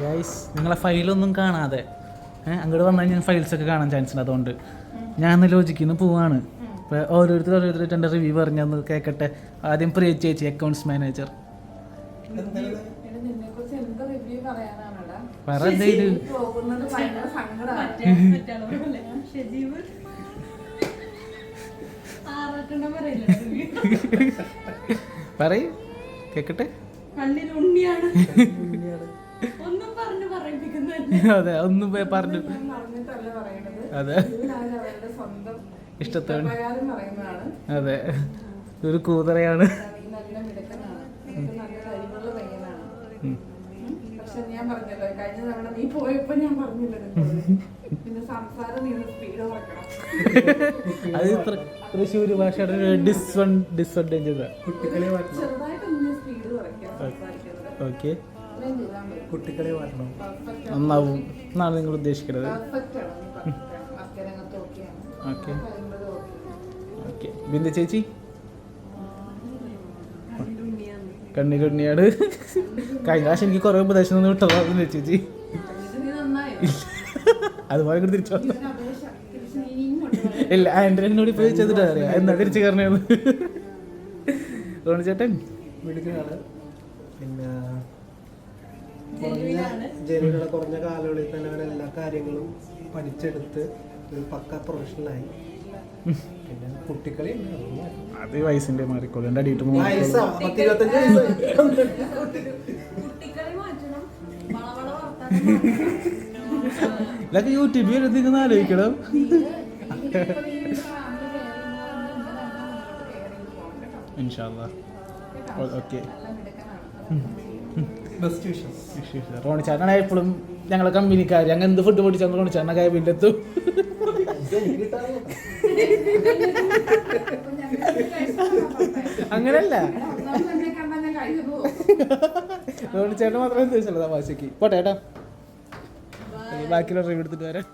Guys നിങ്ങളെ ഫയലൊന്നും കാണാതെ അങ്ങോട്ട് വന്നാൽ ഞാൻ ഫയൽസൊക്കെ കാണാൻ ചാൻസ് ഉണ്ട്. അതുകൊണ്ട് ഞാൻ ലോജിക്കിന്ന് പോവാണ്. ഇപ്പോൾ ഓരോരുത്തർ എൻ്റെ റിവ്യൂ പറഞ്ഞൊന്ന് കേൾക്കട്ടെ. ആദ്യം പ്രിയ ചേച്ചി, അക്കൗണ്ട്സ് മാനേജർ. പറ എന്തേലും പറയ് കേക്കട്ടെ. അതെ ഒന്നും പറഞ്ഞു അതെ ഇഷ്ടത്തോടെ അതെ ഒരു കൂതറയാണ്. ഞാൻ പറഞ്ഞല്ലോ കഴിഞ്ഞ തവണ നീ പോയപ്പോ ഞാൻ പറഞ്ഞില്ല പിന്നെ സംസാരം നീ സ്പീഡ് കുറയ്ക്കണം. അത് തൃശ്ശൂർ ഭാഷയുടെ ഡിസ്അഡ്വാൻറ്റേജ്. ചെറുതായിട്ടൊന്ന് സ്പീഡ് കുറയ്ക്കാം. ഓക്കെ കുട്ടികളെ മാറ്റണം, നന്നാവും എന്നാണ് നിങ്ങൾ ഉദ്ദേശിക്കുന്നത്. Okay okay. ബിന്ദു ചേച്ചി കണ്ണിലുണ്ണിയാണ്. കഴിഞ്ഞ പ്രാവശ്യം എനിക്ക് കുറേ ഉപദേശം ഒന്നും വിട്ടതാ ബിന്ദു ചേച്ചി. അതുപോലെ തിരിച്ചു വന്നു. ഇല്ല എന്നോട് ഇപ്പോൾ ചെയ്തിട്ട് അറിയാം എന്നാ തിരിച്ചു കയറണേന്ന്. ചേട്ടൻ മിടുക്കനാണ്. പിന്നെ ജനുവിനുള്ള കുറഞ്ഞ കാലയളവിൽ തന്നെ അവൻ എല്ലാ കാര്യങ്ങളും പഠിച്ചെടുത്ത് ഒരു പക്ക പ്രൊഫഷണലായി. പിന്നെ കുട്ടിക്കളി അത് വയസ്സിന്റെ മാറിക്കോളും. എൻ്റെ അടിയിട്ട് ഇതൊക്കെ യൂട്യൂബിൽ വരുന്ന ആലോചിക്കണം. ഇൻഷാല്ലാ ഓക്കെ. റോണിച്ചാട്ടനാണ് എപ്പോഴും ഞങ്ങളെ കമ്പനിക്കാർ. ഞങ്ങൾ എന്ത് ഫുഡ് പൊടിച്ചാൽ റോണിച്ചാട്ടന കായ ബില്ലെത്തും. അങ്ങനല്ല റോണിച്ചാട്ടൻ മാത്രമേ ഉദ്ദേശിച്ചുള്ളൂ തമാശക്ക്. പോട്ടെ ഏട്ടാ ബാക്കിയുള്ള റിവ്യൂ എടുത്തിട്ട് വരാം.